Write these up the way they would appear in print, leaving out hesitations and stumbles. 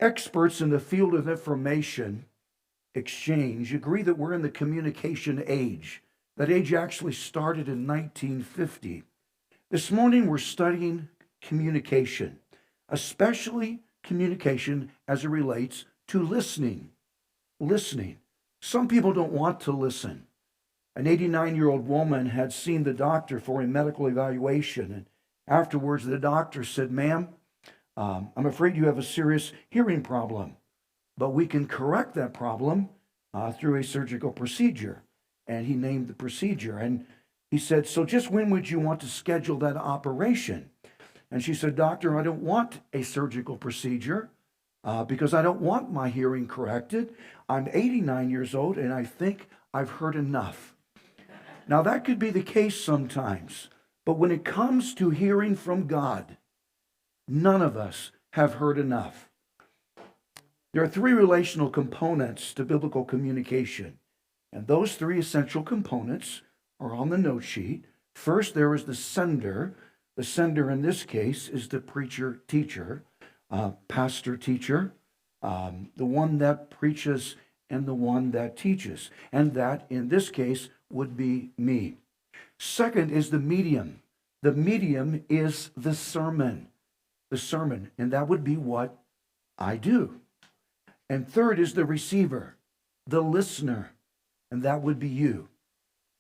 Experts in the field of information exchange agree that we're in the communication age. That age actually started in 1950. This morning we're studying communication, especially communication as it relates to listening. Listening. Some people don't want to listen. An 89-year-old woman had seen the doctor for a medical evaluation, and afterwards the doctor said, Ma'am, I'm afraid you have a serious hearing problem, but we can correct that problem through a surgical procedure. And he named the procedure. And he said, So just when would you want to schedule that operation? And she said, Doctor, I don't want a surgical procedure because I don't want my hearing corrected. I'm 89 years old and I think I've heard enough. Now, that could be the case sometimes, but when it comes to hearing from God, none of us have heard enough. There are three relational components to biblical communication, and those three essential components are on the note sheet. First, there is the sender. The sender in this case is the preacher teacher, pastor teacher, the one that preaches and the one that teaches. And that, in this case, would be me. Second is the medium. The medium is the sermon. The sermon, and that would be what I do. And third is the receiver, the listener, and that would be you.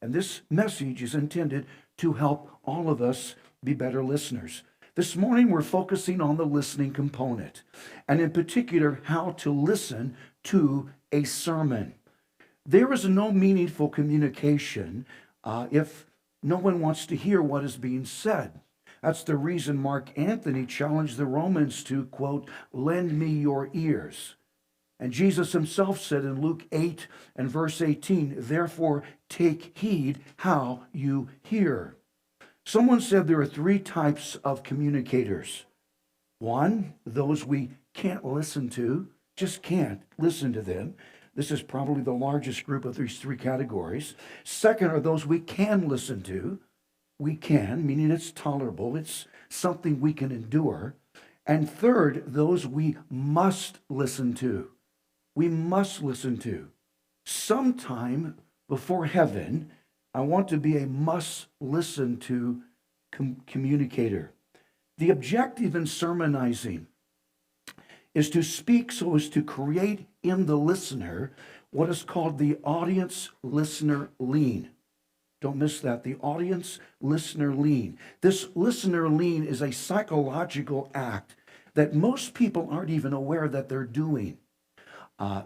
And this message is intended to help all of us be better listeners. This morning we're focusing on the listening component, and in particular, how to listen to a sermon. There is no meaningful communication if no one wants to hear what is being said. That's the reason Mark Anthony challenged the Romans to, quote, lend me your ears. And Jesus himself said in Luke 8 and verse 18, therefore take heed how you hear. Someone said there are three types of communicators. One, those we can't listen to, just can't listen to them. This is probably the largest group of these three categories. Second are those we can listen to. We can, meaning it's tolerable, it's something we can endure. And third, those we must listen to. We must listen to. Sometime before heaven, I want to be a must listen to communicator. The objective in sermonizing is to speak so as to create in the listener what is called the audience listener lean. Don't miss that. The audience listener lean. This listener lean is a psychological act that most people aren't even aware that they're doing.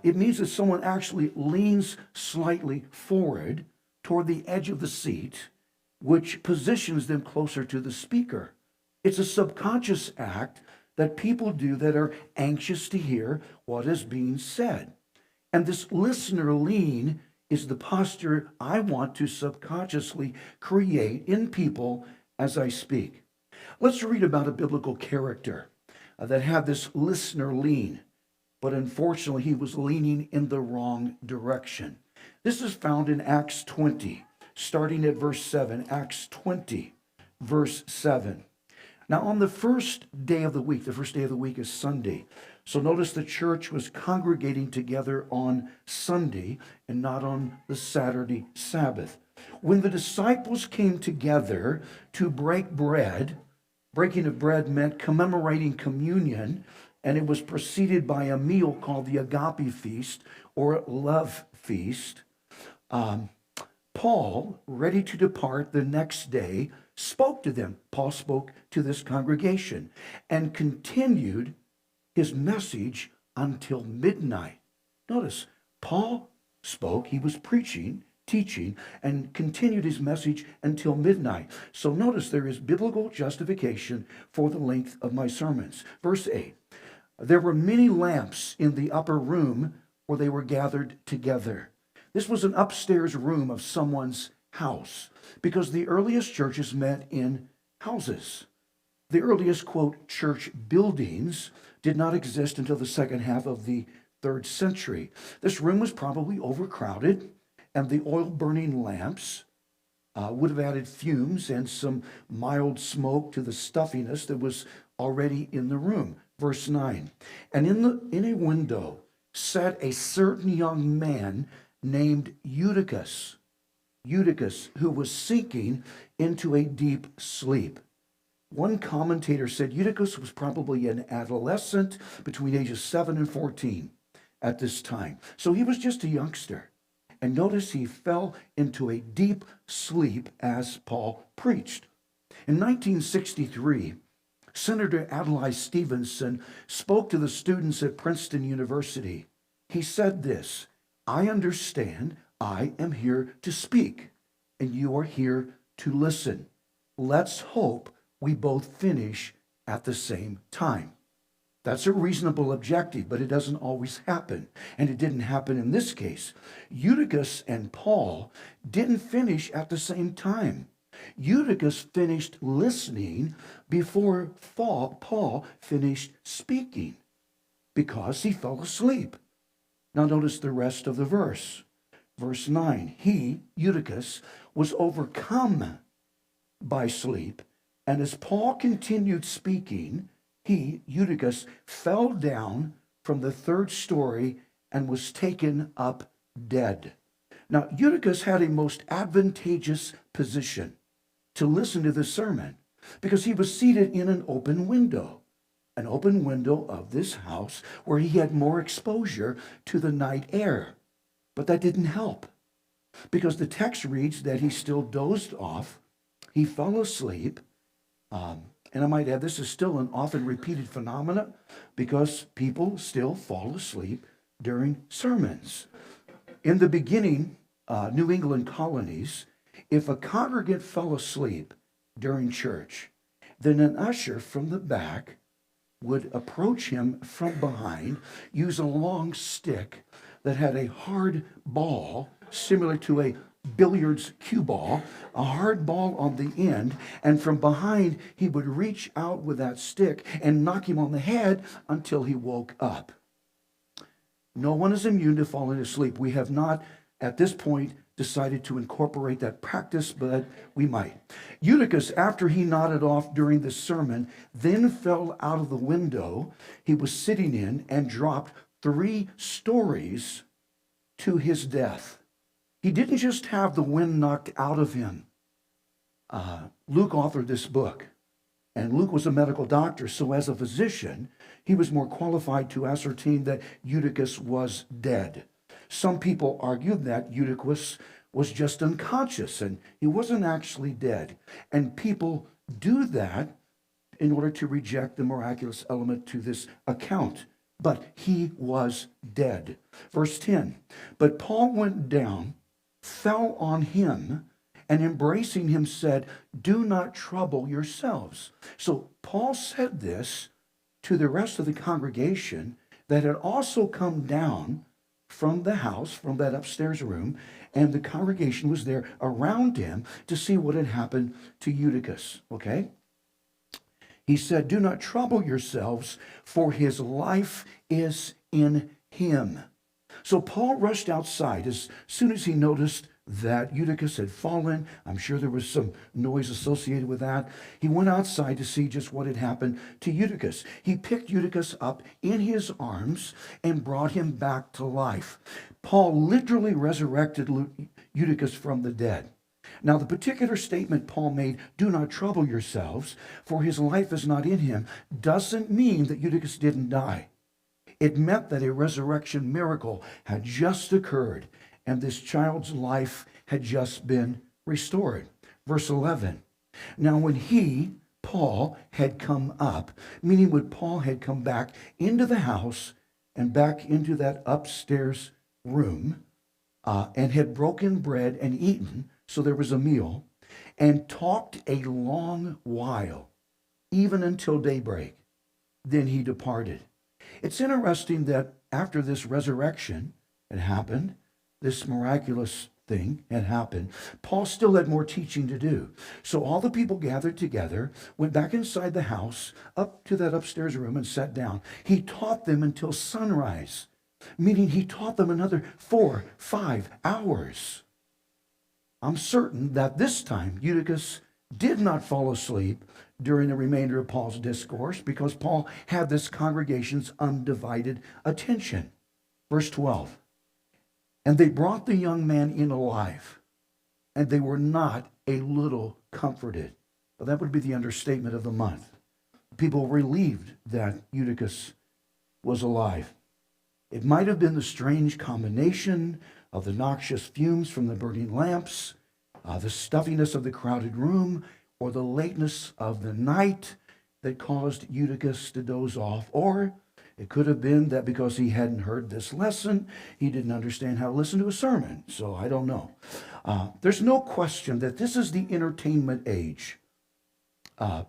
It means that someone actually leans slightly forward toward the edge of the seat, which positions them closer to the speaker. It's a subconscious act that people do that are anxious to hear what is being said. And this listener lean is the posture I want to subconsciously create in people as I speak. Let's read about a biblical character that had this listener lean, but unfortunately he was leaning in the wrong direction. This is found in Acts 20, starting at verse 7. Acts 20, verse 7. Now, on the first day of the week is Sunday. So notice the church was congregating together on Sunday and not on the Saturday Sabbath. When the disciples came together to break bread, breaking of bread meant commemorating communion, and it was preceded by a meal called the agape feast or love feast. Paul, ready to depart the next day, spoke to them. Paul spoke to this congregation and continued his message until midnight. Notice, Paul spoke, he was preaching, teaching, and continued his message until midnight. So notice there is biblical justification for the length of my sermons. Verse 8, there were many lamps in the upper room where they were gathered together. This was an upstairs room of someone's house because the earliest churches met in houses. The earliest, quote, church buildings did not exist until the second half of the 3rd century. This room was probably overcrowded, and the oil-burning lamps would have added fumes and some mild smoke to the stuffiness that was already in the room. Verse 9, and in a window sat a certain young man named Eutychus, who was sinking into a deep sleep. One commentator said Eutychus was probably an adolescent between ages 7 and 14 at this time. So he was just a youngster. And notice he fell into a deep sleep as Paul preached. In 1963, Senator Adlai Stevenson spoke to the students at Princeton University. He said this, I understand I am here to speak, and you are here to listen. Let's hope we both finish at the same time. That's a reasonable objective, but it doesn't always happen. And it didn't happen in this case. Eutychus and Paul didn't finish at the same time. Eutychus finished listening before Paul finished speaking because he fell asleep. Now notice the rest of the verse. Verse 9, he, Eutychus, was overcome by sleep, and as Paul continued speaking, he, Eutychus, fell down from the third story and was taken up dead. Now, Eutychus had a most advantageous position to listen to the sermon because he was seated in an open window of this house where he had more exposure to the night air. But that didn't help because the text reads that he still dozed off, he fell asleep, and I might add, this is still an often repeated phenomenon because people still fall asleep during sermons. In the beginning, New England colonies, if a congregant fell asleep during church, then an usher from the back would approach him from behind, use a long stick that had a hard ball, similar to a billiards cue ball, a hard ball on the end, and from behind he would reach out with that stick and knock him on the head until he woke up. No one is immune to falling asleep. We have not, at this point, decided to incorporate that practice, but we might. Eutychus, after he nodded off during the sermon, then fell out of the window he was sitting in and dropped 3 stories to his death. He didn't just have the wind knocked out of him. Luke authored this book, and Luke was a medical doctor, so as a physician, he was more qualified to ascertain that Eutychus was dead. Some people argue that Eutychus was just unconscious and he wasn't actually dead. And people do that in order to reject the miraculous element to this account. But he was dead. Verse 10, but Paul went down, fell on him, and embracing him said, do not trouble yourselves. So Paul said this to the rest of the congregation that had also come down from the house, from that upstairs room, and the congregation was there around him to see what had happened to Eutychus, okay? He said, do not trouble yourselves, for his life is in him. So Paul rushed outside as soon as he noticed that Eutychus had fallen. I'm sure there was some noise associated with that. He went outside to see just what had happened to Eutychus. He picked Eutychus up in his arms and brought him back to life. Paul literally resurrected Eutychus from the dead. Now, the particular statement Paul made, do not trouble yourselves, for his life is not in him, doesn't mean that Eutychus didn't die. It meant that a resurrection miracle had just occurred, and this child's life had just been restored. Verse 11, now when he, Paul, had come up, meaning when Paul had come back into the house and back into that upstairs room, and had broken bread and eaten, so there was a meal, and talked a long while, even until daybreak, then he departed. It's interesting that after this resurrection had happened, this miraculous thing had happened, Paul still had more teaching to do. So all the people gathered together, went back inside the house, up to that upstairs room and sat down. He taught them until sunrise, meaning he taught them another 4-5 hours. I'm certain that this time Eutychus did not fall asleep during the remainder of Paul's discourse because Paul had this congregation's undivided attention. Verse 12, and they brought the young man in alive, and they were not a little comforted. Well, that would be the understatement of the month. People were relieved that Eutychus was alive. It might have been the strange combination of the noxious fumes from the burning lamps, the stuffiness of the crowded room, or the lateness of the night that caused Eutychus to doze off. Or it could have been that because he hadn't heard this lesson, he didn't understand how to listen to a sermon. So I don't know. There's no question that this is the entertainment age.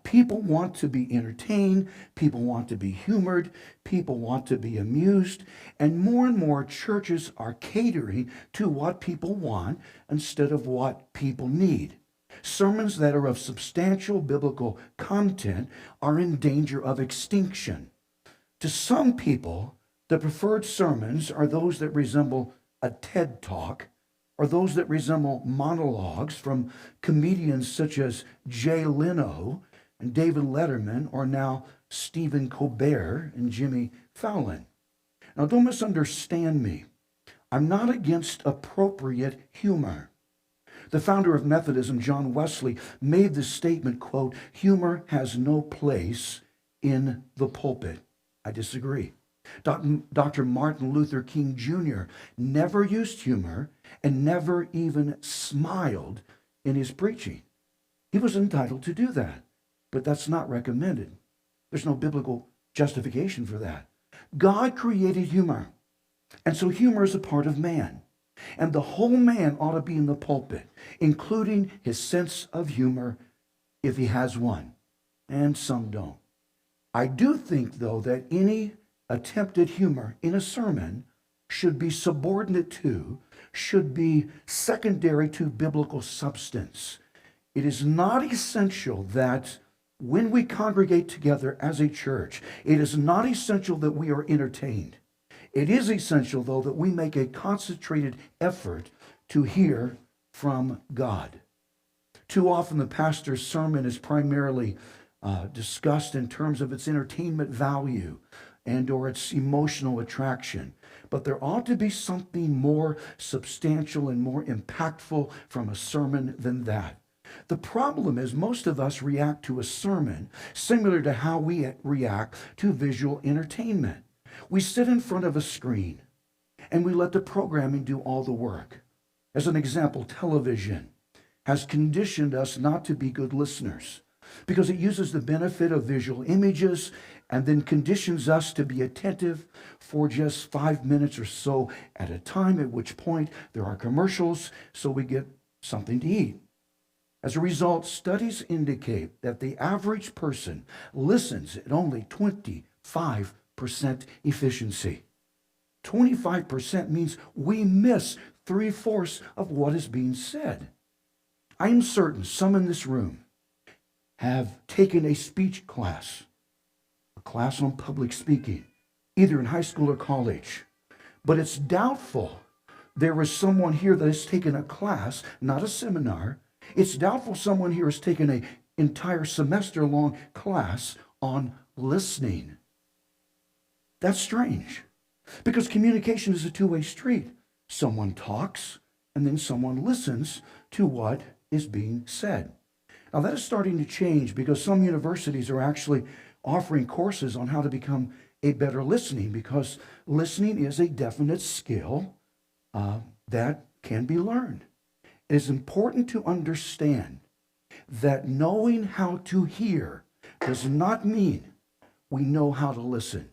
People want to be entertained, people want to be humored, people want to be amused, and more churches are catering to what people want instead of what people need. Sermons that are of substantial biblical content are in danger of extinction. To some people, the preferred sermons are those that resemble a TED Talk, or those that resemble monologues from comedians such as Jay Leno and David Letterman, or now Stephen Colbert and Jimmy Fallon. Now, don't misunderstand me. I'm not against appropriate humor. The founder of Methodism, John Wesley, made the statement, quote, humor has no place in the pulpit. I disagree. Dr. Martin Luther King Jr. never used humor and never even smiled in his preaching. He was entitled to do that, but that's not recommended. There's no biblical justification for that. God created humor, and so humor is a part of man. And the whole man ought to be in the pulpit, including his sense of humor, if he has one, and some don't. I do think, though, that any attempted humor in a sermon should be subordinate to, should be secondary to biblical substance. It is not essential that when we congregate together as a church, it is not essential that we are entertained. It is essential, though, that we make a concentrated effort to hear from God. Too often the pastor's sermon is primarily discussed in terms of its entertainment value and or its emotional attraction. But there ought to be something more substantial and more impactful from a sermon than that. The problem is most of us react to a sermon similar to how we react to visual entertainment. We sit in front of a screen and we let the programming do all the work. As an example, television has conditioned us not to be good listeners because it uses the benefit of visual images and then conditions us to be attentive for just 5 minutes or so at a time, at which point there are commercials, so we get something to eat. As a result, studies indicate that the average person listens at only 25% efficiency. 25% means we miss 3/4 of what is being said. I am certain some in this room have taken a speech class, a class on public speaking, either in high school or college. But it's doubtful there is someone here that has taken a class, not a seminar. It's doubtful someone here has taken an entire semester-long class on listening. That's strange, because communication is a two-way street. Someone talks, and then someone listens to what is being said. Now, that is starting to change because some universities are actually offering courses on how to become a better listening, because listening is a definite skill that can be learned. It is important to understand that knowing how to hear does not mean we know how to listen.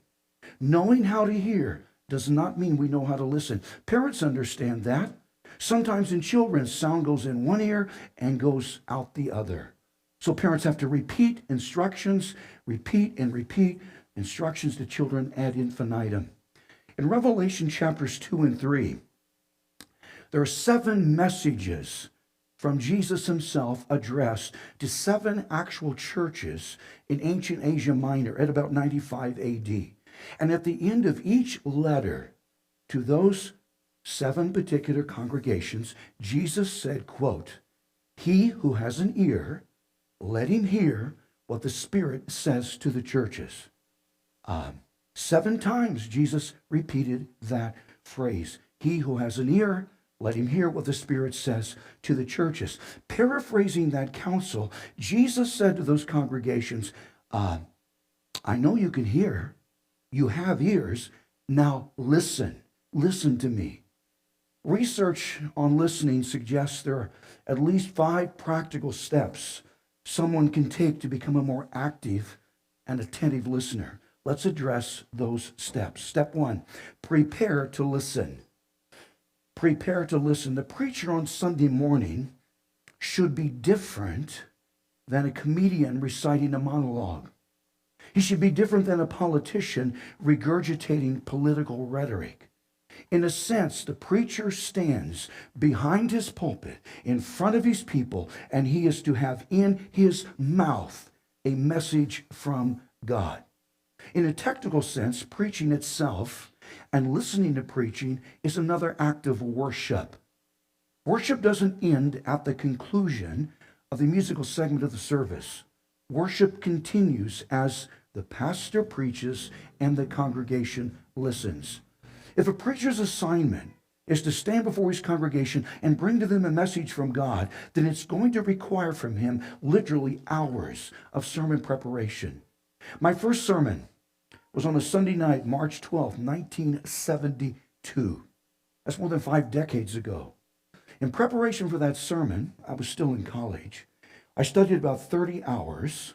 Knowing how to hear does not mean we know how to listen. Parents understand that. Sometimes in children, sound goes in one ear and goes out the other. So parents have to repeat instructions, repeat and repeat instructions to children ad infinitum. In Revelation chapters 2 and 3, there are 7 messages from Jesus himself addressed to 7 actual churches in ancient Asia Minor at about 95 AD. And at the end of each letter to those 7 particular congregations, Jesus said, quote, "He who has an ear, let him hear what the Spirit says to the churches. 7 times Jesus repeated that phrase. He who has an ear, let him hear what the Spirit says to the churches. Paraphrasing that counsel, Jesus said to those congregations, I know you can hear. You have ears. Now listen. Listen to me. Research on listening suggests there are at least 5 practical steps someone can take to become a more active and attentive listener. Let's address those steps. Step 1, prepare to listen. Prepare to listen. The preacher on Sunday morning should be different than a comedian reciting a monologue. He should be different than a politician regurgitating political rhetoric. In a sense, the preacher stands behind his pulpit in front of his people, and he is to have in his mouth a message from God. In a technical sense, preaching itself and listening to preaching is another act of worship. Worship doesn't end at the conclusion of the musical segment of the service. Worship continues as the pastor preaches and the congregation listens. If a preacher's assignment is to stand before his congregation and bring to them a message from God, then it's going to require from him literally hours of sermon preparation. My first sermon was on a Sunday night, March 12, 1972. That's more than 5 decades ago. In preparation for that sermon, I was still in college. I studied about 30 hours,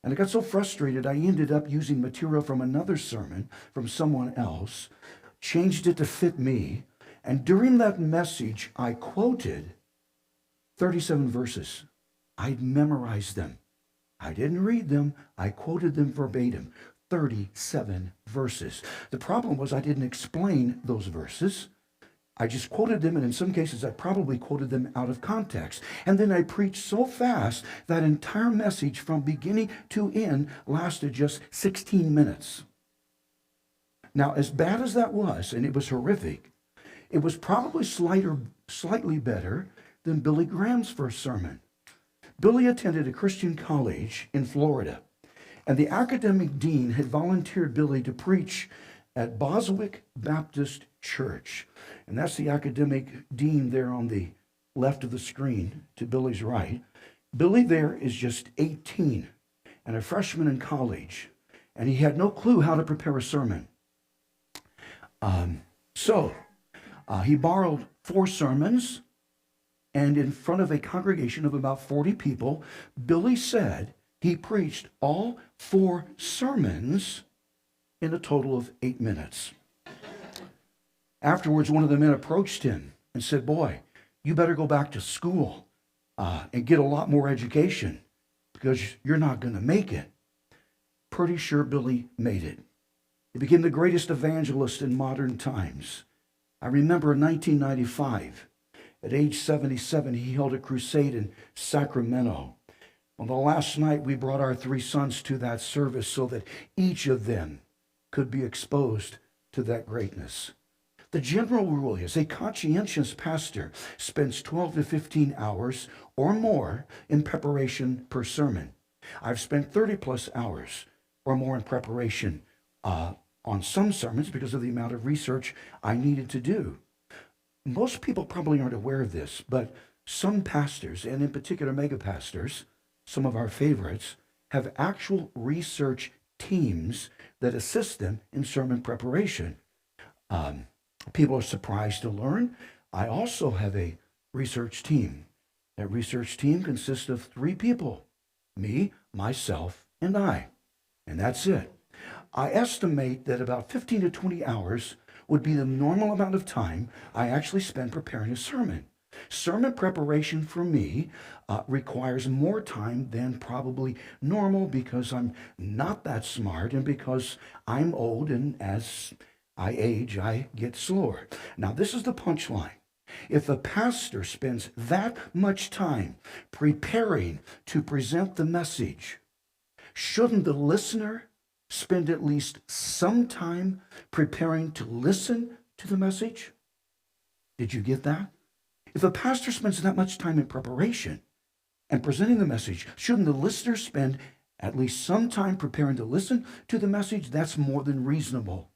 and I got so frustrated I ended up using material from another sermon from someone else, changed it to fit me, and during that message, I quoted 37 verses. I'd memorized them. I didn't read them. I quoted them verbatim. 37 verses. The problem was I didn't explain those verses. I just quoted them, and in some cases I probably quoted them out of context. And then I preached so fast that entire message from beginning to end lasted just 16 minutes. Now, as bad as that was, and it was horrific, it was probably slightly better than Billy Graham's first sermon. Billy attended a Christian college in Florida, and the academic dean had volunteered Billy to preach at Boswick Baptist Church. And that's the academic dean there on the left of the screen to Billy's right. Billy there is just 18 and a freshman in college, and he had no clue how to prepare a sermon. So he borrowed 4 sermons, and in front of a congregation of about 40 people, Billy said he preached all 4 sermons in a total of 8 minutes. Afterwards, one of the men approached him and said, "Boy, you better go back to school and get a lot more education because you're not going to make it." Pretty sure Billy made it. He became the greatest evangelist in modern times. I remember in 1995, at age 77, he held a crusade in Sacramento. On the last night, we brought our 3 sons to that service so that each of them could be exposed to that greatness. The general rule is a conscientious pastor spends 12 to 15 hours or more in preparation per sermon. I've spent 30 plus hours or more in preparation on some sermons because of the amount of research I needed to do. Most people probably aren't aware of this, but some pastors, and in particular mega pastors, some of our favorites, have actual research teams that assist them in sermon preparation. People are surprised to learn I also have a research team. That research team consists of 3 people, me, myself, and I. And that's it. I estimate that about 15 to 20 hours would be the normal amount of time I actually spend preparing a sermon. Sermon preparation for me requires more time than probably normal because I'm not that smart and because I'm old, and as I age, I get slower. Now, this is the punchline. If a pastor spends that much time preparing to present the message, shouldn't the listener spend at least some time preparing to listen to the message? Did you get that? If a pastor spends that much time in preparation and presenting the message, shouldn't the listener spend at least some time preparing to listen to the message, that's more than reasonable.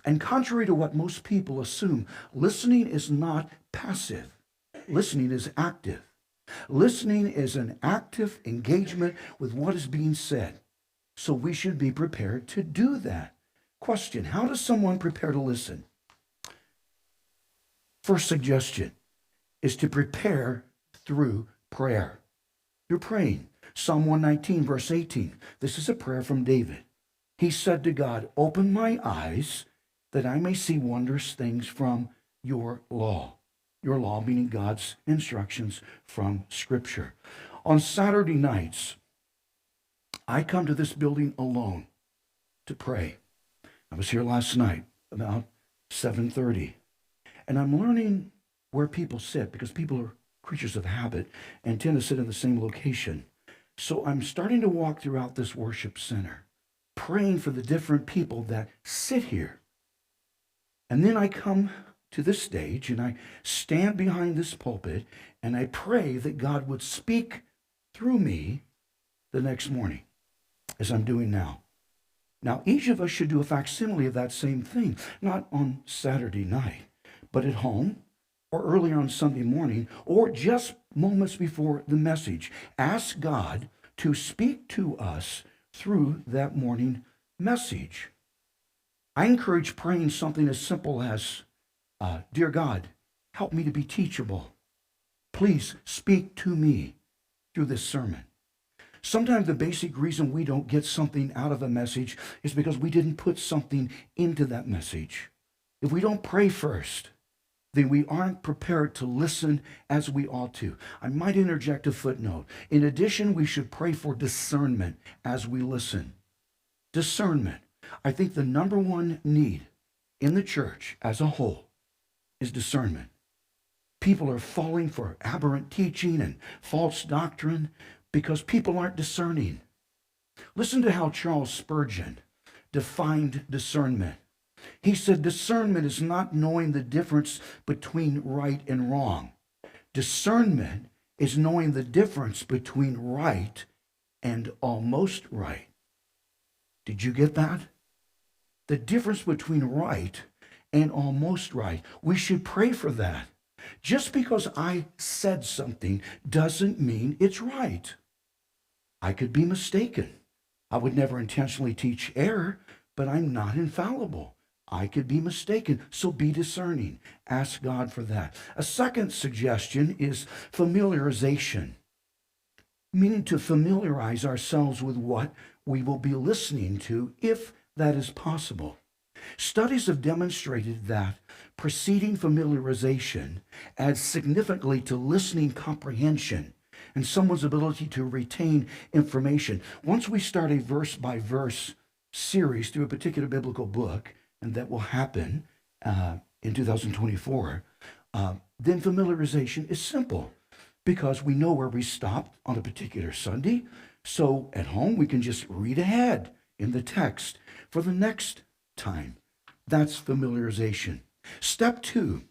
And contrary to what most people assume, listening is not passive. Listening is active. Listening is an active engagement with what is being said. So we should be prepared to do that. Question: how does someone prepare to listen? First suggestion is to prepare through prayer. You're praying. Psalm 119, verse 18. This is a prayer from David. He said to God, "Open my eyes that I may see wondrous things from your law." Your law meaning God's instructions from Scripture. On Saturday nights, I come to this building alone to pray. I was here last night about 7:30, and I'm learning where people sit because people are creatures of habit and tend to sit in the same location. So I'm starting to walk throughout this worship center, praying for the different people that sit here. And then I come to this stage and I stand behind this pulpit and I pray that God would speak through me the next morning, as I'm doing now. Now, each of us should do a facsimile of that same thing, not on Saturday night, but at home or earlier on Sunday morning or just moments before the message. Ask God to speak to us through that morning message. I encourage praying something as simple as, "Dear God, help me to be teachable. Please speak to me through this sermon." Sometimes the basic reason we don't get something out of a message is because we didn't put something into that message. If we don't pray first, then we aren't prepared to listen as we ought to. I might interject a footnote. In addition, we should pray for discernment as we listen. Discernment. I think the number one need in the church as a whole is discernment. People are falling for aberrant teaching and false doctrine because people aren't discerning. Listen to how Charles Spurgeon defined discernment. He said, discernment is not knowing the difference between right and wrong. Discernment is knowing the difference between right and almost right. Did you get that? The difference between right and almost right. We should pray for that. Just because I said something doesn't mean it's right. I could be mistaken. I would never intentionally teach error, but I'm not infallible. I could be mistaken, so be discerning. Ask God for that. A second suggestion is familiarization, meaning to familiarize ourselves with what we will be listening to, if that is possible. Studies have demonstrated that preceding familiarization adds significantly to listening comprehension and someone's ability to retain information. Once we start a verse-by-verse series through a particular biblical book, and that will happen in 2024, then familiarization is simple because we know where we stopped on a particular Sunday. So at home, we can just read ahead in the text for the next time. That's familiarization. Step 2,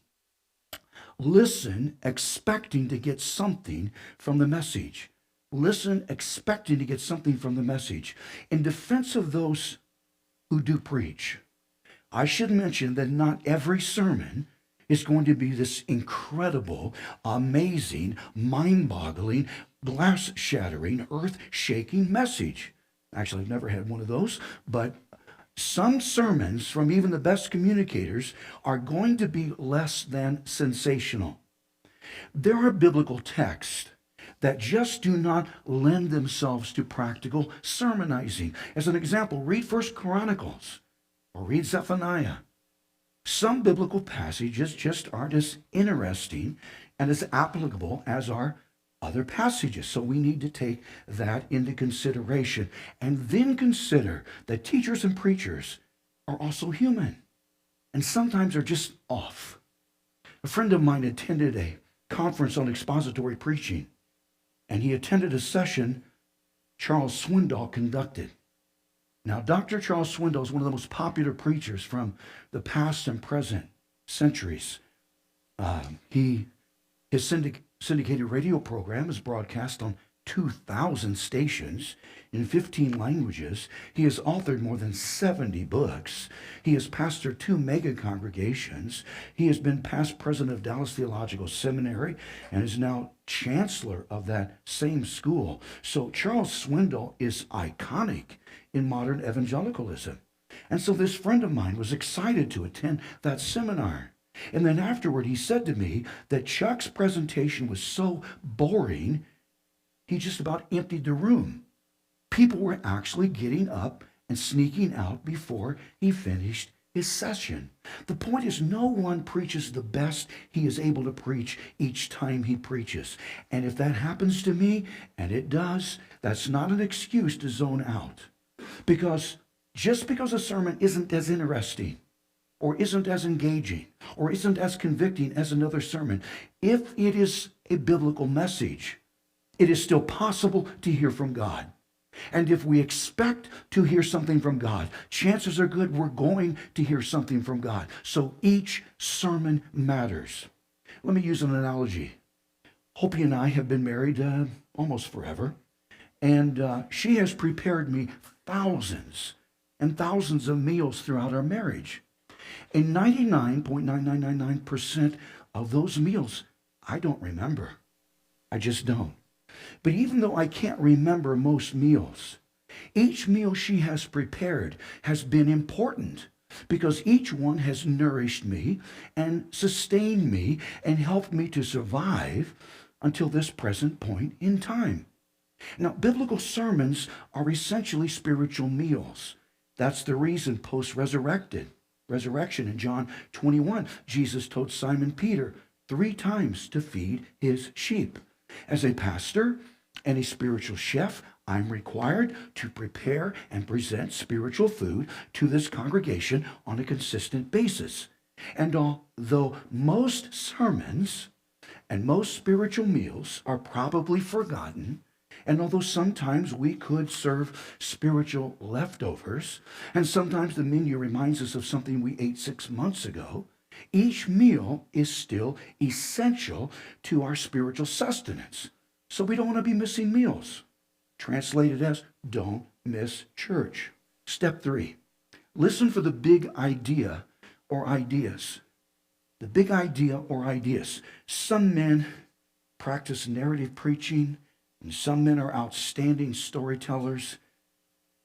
listen expecting to get something from the message. Listen expecting to get something from the message. In defense of those who do preach, I should mention that not every sermon is going to be this incredible, amazing, mind-boggling, glass-shattering, earth-shaking message. Actually, I've never had one of those, but some sermons from even the best communicators are going to be less than sensational. There are biblical texts that just do not lend themselves to practical sermonizing. As an example, read 1 Chronicles or read Zephaniah. Some biblical passages just aren't as interesting and as applicable as are other passages. So we need to take that into consideration and then consider that teachers and preachers are also human and sometimes are just off. A friend of mine attended a conference on expository preaching, and he attended a session Charles Swindoll conducted. Now, Dr. Charles Swindoll is one of the most popular preachers from the past and present centuries. His syndicated radio program is broadcast on 2,000 stations in 15 languages. He has authored more than 70 books. He has pastored 2 mega congregations. He has been past president of Dallas Theological Seminary and is now chancellor of that same school. So Charles Swindoll is iconic in modern evangelicalism. And so this friend of mine was excited to attend that seminar. And then afterward, he said to me that Chuck's presentation was so boring, he just about emptied the room. People were actually getting up and sneaking out before he finished his session. The point is, no one preaches the best he is able to preach each time he preaches. And if that happens to me, and it does, that's not an excuse to zone out. Because just because a sermon isn't as interesting, or isn't as engaging, or isn't as convicting as another sermon, if it is a biblical message, it is still possible to hear from God. And if we expect to hear something from God, chances are good we're going to hear something from God. So each sermon matters. Let me use an analogy. Hopi and I have been married almost forever, and she has prepared me thousands and thousands of meals throughout our marriage. And 99.9999% of those meals, I don't remember. I just don't. But even though I can't remember most meals, each meal she has prepared has been important because each one has nourished me and sustained me and helped me to survive until this present point in time. Now, biblical sermons are essentially spiritual meals. That's the reason post-resurrection in John 21, Jesus told Simon Peter 3 times to feed his sheep. As a pastor and a spiritual chef, I'm required to prepare and present spiritual food to this congregation on a consistent basis. And although most sermons and most spiritual meals are probably forgotten, and although sometimes we could serve spiritual leftovers, and sometimes the menu reminds us of something we ate 6 months ago, each meal is still essential to our spiritual sustenance. So we don't want to be missing meals. Translated as, don't miss church. Step 3, listen for the big idea or ideas. The big idea or ideas. Some men practice narrative preaching, and some men are outstanding storytellers,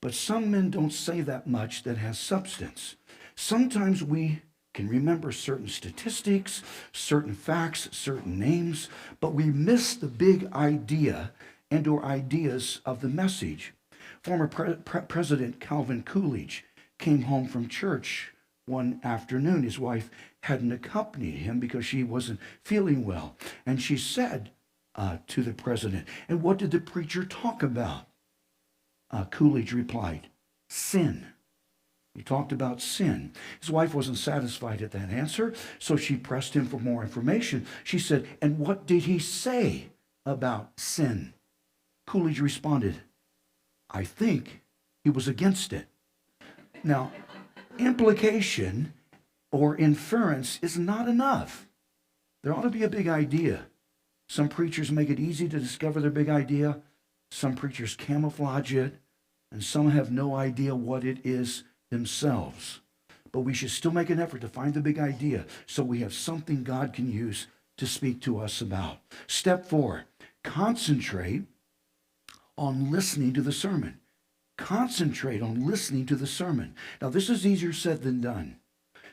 but some men don't say that much that has substance. Sometimes we can remember certain statistics, certain facts, certain names, but we miss the big idea and or ideas of the message. Former President Calvin Coolidge came home from church one afternoon. His wife hadn't accompanied him because she wasn't feeling well. And she said to the president, "And what did the preacher talk about?" Coolidge replied, "Sin." He talked about sin. His wife wasn't satisfied at that answer, so she pressed him for more information. She said, "And what did he say about sin?" Coolidge responded, "I think he was against it." Now, implication or inference is not enough. There ought to be a big idea. Some preachers make it easy to discover their big idea. Some preachers camouflage it, and some have no idea what it is themselves. But we should still make an effort to find the big idea so we have something God can use to speak to us about. Step 4, concentrate on listening to the sermon. Concentrate on listening to the sermon. Now, this is easier said than done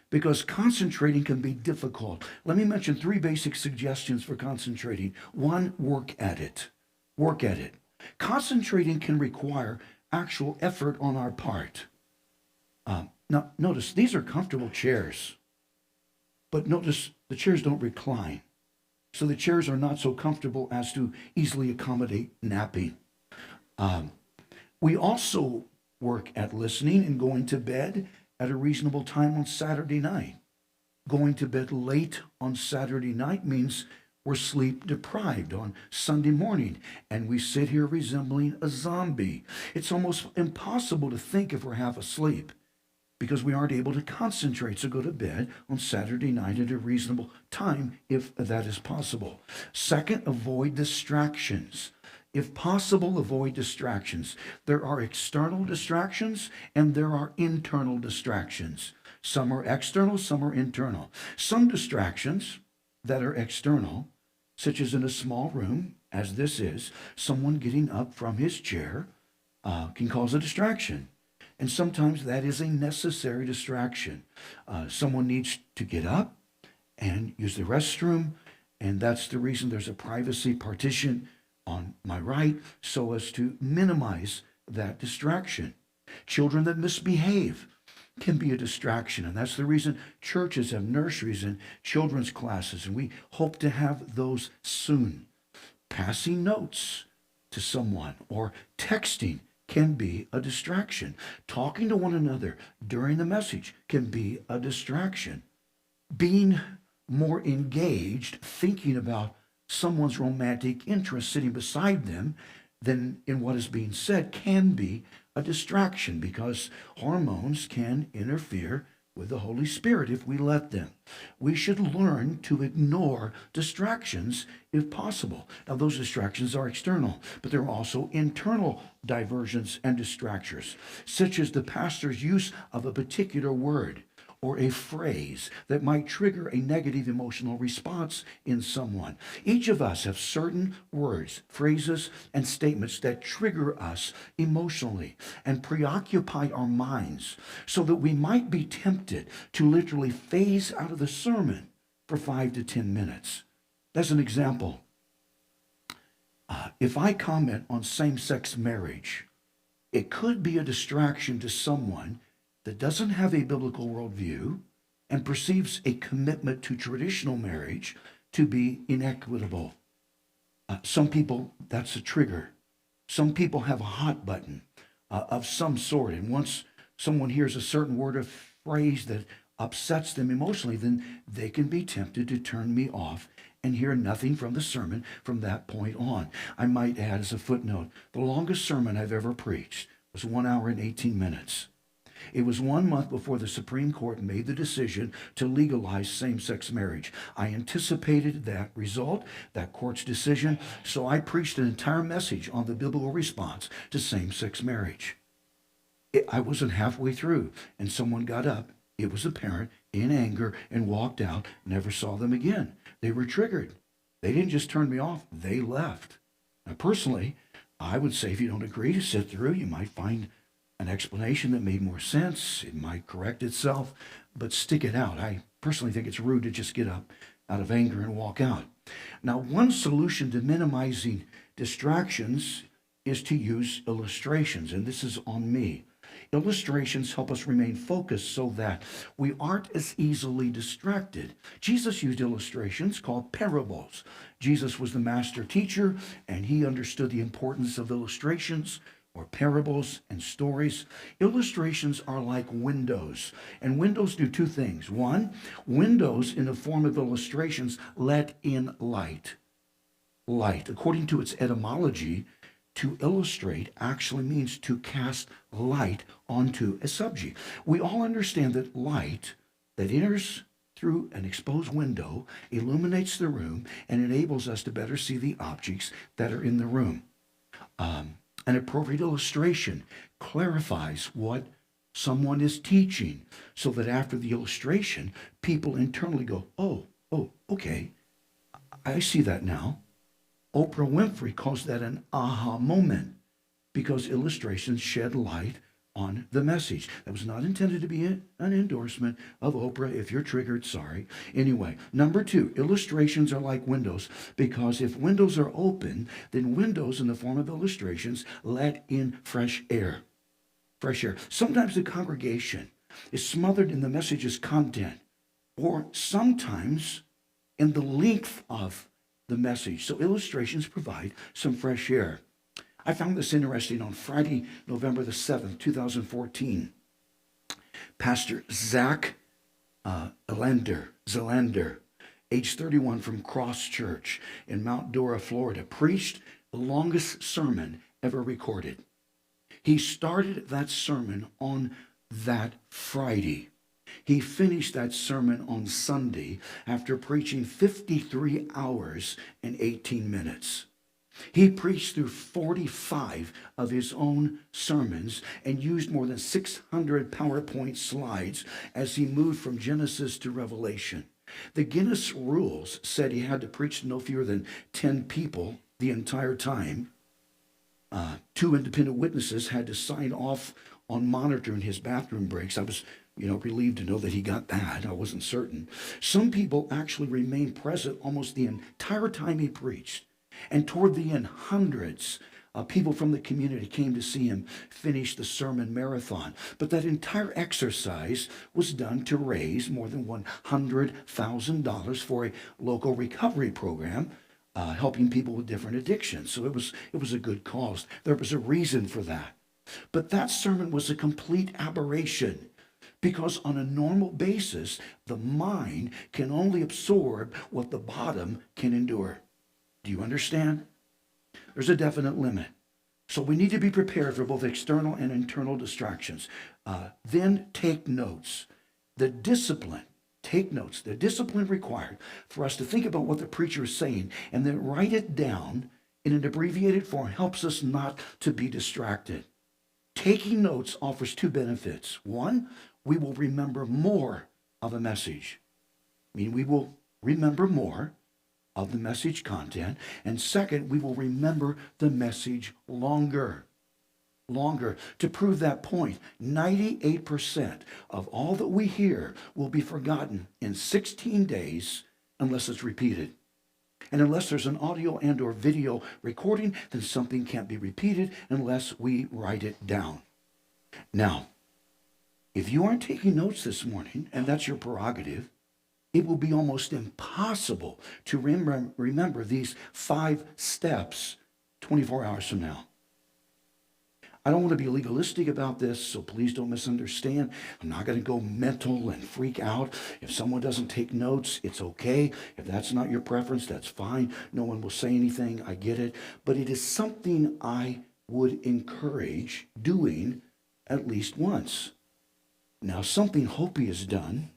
because concentrating can be difficult. Let me mention 3 basic suggestions for concentrating. 1, work at it. Work at it. Concentrating can require actual effort on our part. Now, notice, these are comfortable chairs. But notice, the chairs don't recline. So the chairs are not so comfortable as to easily accommodate napping. We also work at listening and going to bed at a reasonable time on Saturday night. Going to bed late on Saturday night means we're sleep deprived on Sunday morning, and we sit here resembling a zombie. It's almost impossible to think if we're half asleep because we aren't able to concentrate. So go to bed on Saturday night at a reasonable time if that is possible. Second, avoid distractions. If possible, avoid distractions. There are external distractions and there are internal distractions. Some are external, some are internal. Some distractions that are external, such as in a small room, as this is, someone getting up from his chair can cause a distraction. And sometimes that is a necessary distraction. Someone needs to get up and use the restroom, and that's the reason there's a privacy partition on my right so as to minimize that distraction. Children that misbehave can be a distraction, and that's the reason churches have nurseries and children's classes, and we hope to have those soon. Passing notes to someone or texting can be a distraction. Talking to one another during the message can be a distraction. Being more engaged, thinking about someone's romantic interest sitting beside them than in what is being said can be a distraction because hormones can interfere with the Holy Spirit if we let them. We should learn to ignore distractions if possible. Now, those distractions are external, but there are also internal diversions and distractors, such as the pastor's use of a particular word or a phrase that might trigger a negative emotional response in someone. Each of us have certain words, phrases, and statements that trigger us emotionally and preoccupy our minds so that we might be tempted to literally phase out of the sermon for 5 to 10 minutes. As an example, if I comment on same-sex marriage, it could be a distraction to someone that doesn't have a biblical worldview and perceives a commitment to traditional marriage to be inequitable. Some people, that's a trigger. Some people have a hot button of some sort, and once someone hears a certain word or phrase that upsets them emotionally, then they can be tempted to turn me off and hear nothing from the sermon from that point on. I might add as a footnote, the longest sermon I've ever preached was 1 hour and 18 minutes. It was 1 month before the Supreme Court made the decision to legalize same-sex marriage. I anticipated that result, that court's decision, so I preached an entire message on the biblical response to same-sex marriage. I wasn't halfway through, and someone got up, it was a parent, in anger, and walked out, never saw them again. They were triggered. They didn't just turn me off, they left. Now, personally, I would say if you don't agree to sit through, you might find an explanation that made more sense. It might correct itself, but stick it out. I personally think it's rude to just get up out of anger and walk out. Now, one solution to minimizing distractions is to use illustrations, and this is on me. Illustrations help us remain focused so that we aren't as easily distracted. Jesus used illustrations called parables. Jesus was the master teacher, and he understood the importance of illustrations or parables and stories. Illustrations are like windows, and windows do two things. One, windows in the form of illustrations let in light. Light, according to its etymology, to illustrate actually means to cast light onto a subject. We all understand that light that enters through an exposed window illuminates the room and enables us to better see the objects that are in the room. An appropriate illustration clarifies what someone is teaching so that after the illustration, people internally go, oh, okay, I see that now. Oprah Winfrey calls that an aha moment because illustrations shed light on the message. That was not intended to be an endorsement of Oprah. If you're triggered, sorry. Anyway, number 2, illustrations are like windows because if windows are open, then windows in the form of illustrations let in fresh air. Fresh air. Sometimes the congregation is smothered in the message's content, or sometimes in the length of the message. So illustrations provide some fresh air. I found this interesting on Friday, November the 7th, 2014. Pastor Zach Zelander, age 31 from Cross Church in Mount Dora, Florida, preached the longest sermon ever recorded. He started that sermon on that Friday. He finished that sermon on Sunday after preaching 53 hours and 18 minutes. He preached through 45 of his own sermons and used more than 600 PowerPoint slides as he moved from Genesis to Revelation. The Guinness rules said he had to preach to no fewer than 10 people the entire time. Two independent witnesses had to sign off on monitoring his bathroom breaks. I was, relieved to know that he got that. I wasn't certain. Some people actually remained present almost the entire time he preached. And toward the end, hundreds of people from the community came to see him finish the sermon marathon. But that entire exercise was done to raise more than $100,000 for a local recovery program, helping people with different addictions. So it was a good cause. There was a reason for that. But that sermon was a complete aberration, because on a normal basis, the mind can only absorb what the bottom can endure. Do you understand? There's a definite limit. So we need to be prepared for both external and internal distractions. Then take notes. Take notes. The discipline required for us to think about what the preacher is saying and then write it down in an abbreviated form helps us not to be distracted. Taking notes offers two benefits. One, we will remember more of a message. We will remember more of the message content. And second, we will remember the message longer. To prove that point, 98% of all that we hear will be forgotten in 16 days unless it's repeated. And unless there's an audio and or video recording, then something can't be repeated unless we write it down. Now, if you aren't taking notes this morning, and that's your prerogative, it will be almost impossible to remember these 5 steps 24 hours from now. I don't want to be legalistic about this, so please don't misunderstand. I'm not going to go mental and freak out. If someone doesn't take notes, it's okay. If that's not your preference, that's fine. No one will say anything. I get it. But it is something I would encourage doing at least once. Now, something Hopi has done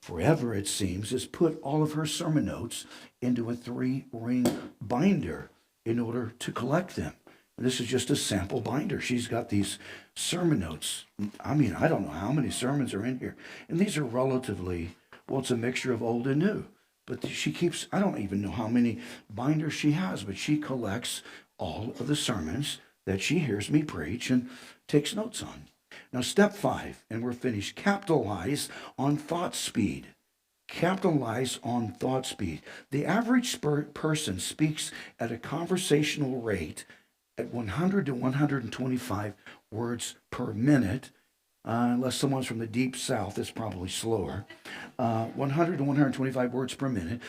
forever, it seems, is put all of her sermon notes into a 3-ring binder in order to collect them. This is just a sample binder. She's got these sermon notes. I don't know how many sermons are in here. And these are relatively, it's a mixture of old and new. But she keeps, I don't even know how many binders she has, but she collects all of the sermons that she hears me preach and takes notes on. Now, step 5, and we're finished. Capitalize on thought speed. Capitalize on thought speed. The average person speaks at a conversational rate at 100 to 125 words per minute, unless someone's from the deep south, it's probably slower. 100 to 125 words per minute.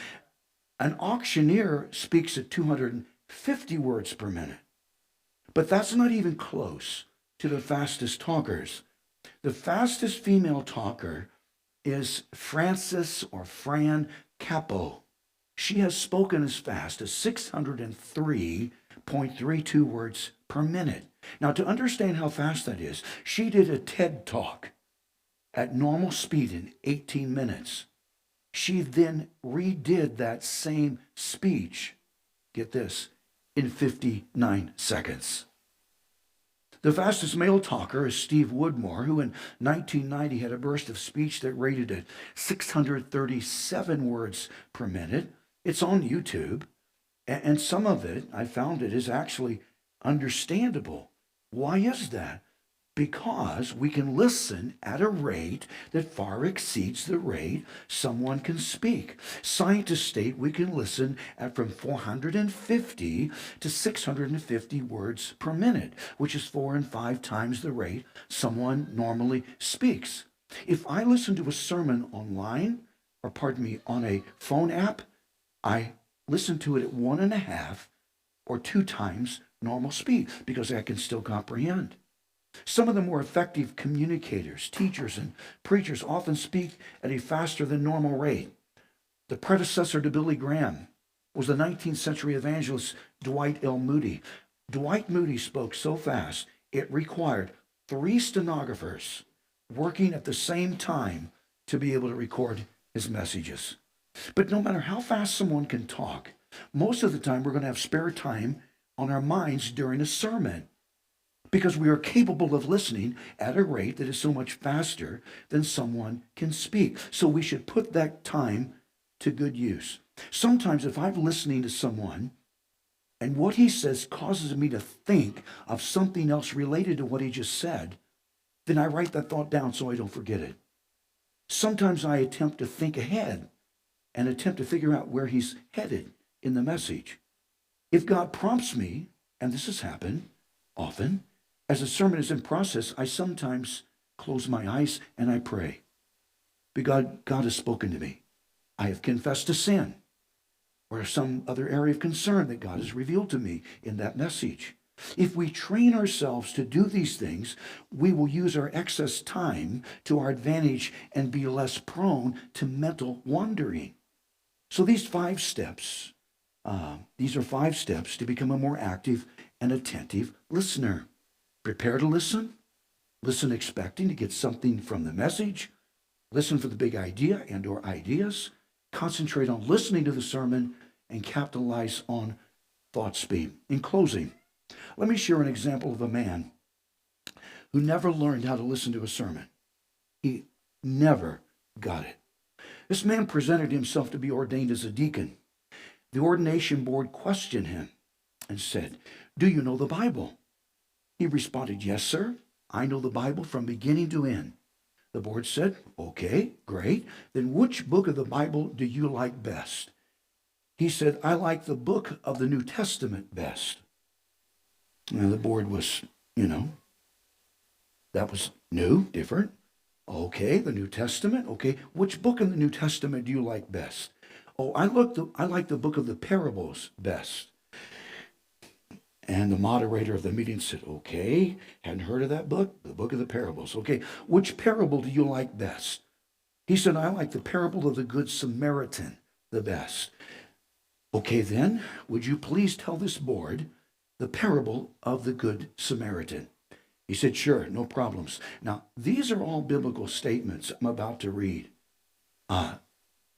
An auctioneer speaks at 250 words per minute. But that's not even close to the fastest talkers. The fastest female talker is Frances or Fran Capo. She has spoken as fast as 603.32 words per minute. Now, to understand how fast that is, she did a TED Talk at normal speed in 18 minutes. She then redid that same speech, get this, in 59 seconds. The fastest male talker is Steve Woodmore, who in 1990 had a burst of speech that rated at 637 words per minute. It's on YouTube, and some of it, I found it, is actually understandable. Why is that? Because we can listen at a rate that far exceeds the rate someone can speak. Scientists state we can listen at from 450 to 650 words per minute, which is 4 and 5 times the rate someone normally speaks. If I listen to a sermon online, on a phone app, I listen to it at 1.5 or 2 times normal speed because I can still comprehend. Some of the more effective communicators, teachers, and preachers often speak at a faster than normal rate. The predecessor to Billy Graham was the 19th century evangelist Dwight L. Moody. Dwight Moody spoke so fast, it required 3 stenographers working at the same time to be able to record his messages. But no matter how fast someone can talk, most of the time we're going to have spare time on our minds during a sermon because we are capable of listening at a rate that is so much faster than someone can speak. So we should put that time to good use. Sometimes if I'm listening to someone and what he says causes me to think of something else related to what he just said, then I write that thought down so I don't forget it. Sometimes I attempt to think ahead and attempt to figure out where he's headed in the message. If God prompts me, and this has happened often, as a sermon is in process, I sometimes close my eyes and I pray. Because God has spoken to me. I have confessed a sin or some other area of concern that God has revealed to me in that message. If we train ourselves to do these things, we will use our excess time to our advantage and be less prone to mental wandering. So these are 5 steps to become a more active and attentive listener. Prepare to listen. Listen expecting to get something from the message. Listen for the big idea and or ideas. Concentrate on listening to the sermon and capitalize on thought speed. In closing, let me share an example of a man who never learned how to listen to a sermon. He never got it. This man presented himself to be ordained as a deacon. The ordination board questioned him and said, "Do you know the Bible?" He responded, "Yes, sir. I know the Bible from beginning to end." The board said, "Okay, great. Then which book of the Bible do you like best?" He said, "I like the book of the New Testament best." Now the board was, that was new, different. Okay, the New Testament. Okay, which book in the New Testament do you like best? Oh, I like the book of the parables best. And the moderator of the meeting said, "Okay, hadn't heard of that book, the book of the parables. Okay, which parable do you like best?" He said, "I like the parable of the Good Samaritan the best." "Okay, then, would you please tell this board the parable of the Good Samaritan?" He said, "Sure, no problems." Now, these are all biblical statements I'm about to read.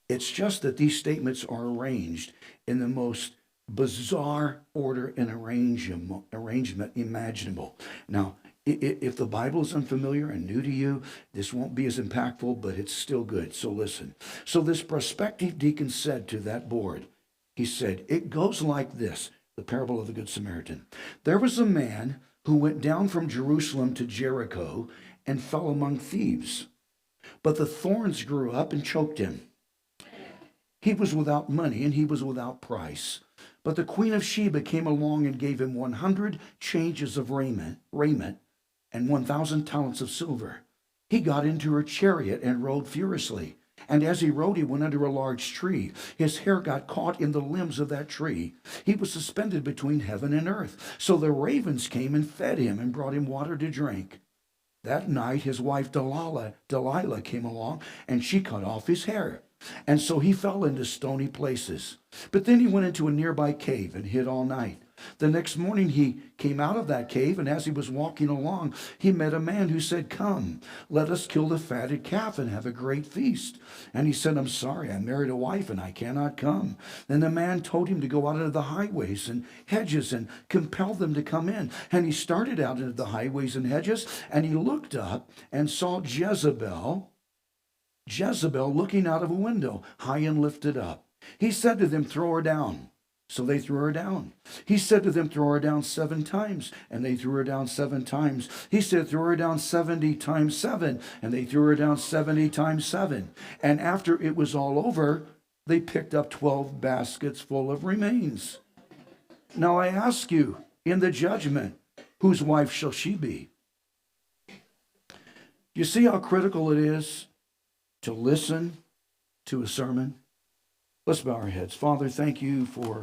It's just that these statements are arranged in the most bizarre order and arrangement imaginable. Now, if the Bible is unfamiliar and new to you, this won't be as impactful, but it's still good. So listen. So this prospective deacon said to that board, he said, "It goes like this," the parable of the Good Samaritan. "There was a man who went down from Jerusalem to Jericho and fell among thieves. But the thorns grew up and choked him. He was without money and he was without price. But the Queen of Sheba came along and gave him 100 changes of raiment and 1,000 talents of silver. He got into her chariot and rode furiously. And as he rode, he went under a large tree. His hair got caught in the limbs of that tree. He was suspended between heaven and earth. So the ravens came and fed him and brought him water to drink. That night, his wife Delilah came along, and she cut off his hair. And so he fell into stony places. But then he went into a nearby cave and hid all night. The next morning he came out of that cave, and as he was walking along, he met a man who said, 'Come, let us kill the fatted calf and have a great feast.' And he said, 'I'm sorry, I married a wife and I cannot come.' Then the man told him to go out into the highways and hedges and compel them to come in. And he started out into the highways and hedges, and he looked up and saw Jezebel looking out of a window, high and lifted up. He said to them, 'Throw her down.' So they threw her down. He said to them, 'Throw her down 7 times.' And they threw her down 7 times. He said, 'Throw her down 70 times 7. And they threw her down 70 times 7. And after it was all over, they picked up 12 baskets full of remains. Now I ask you, in the judgment, whose wife shall she be?'" You see how critical it is to listen to a sermon? Let's bow our heads. Father, thank you for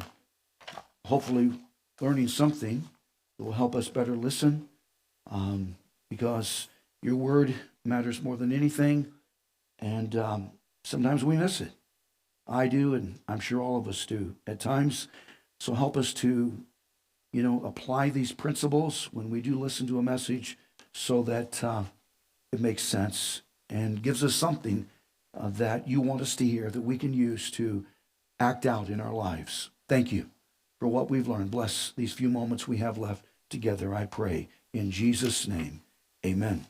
hopefully learning something that will help us better listen, because your word matters more than anything, and sometimes we miss it. I do, and I'm sure all of us do at times. So help us to, apply these principles when we do listen to a message so that it makes sense and gives us something that you want us to hear that we can use to act out in our lives. Thank you for what we've learned. Bless these few moments we have left together, I pray. In Jesus' name, amen.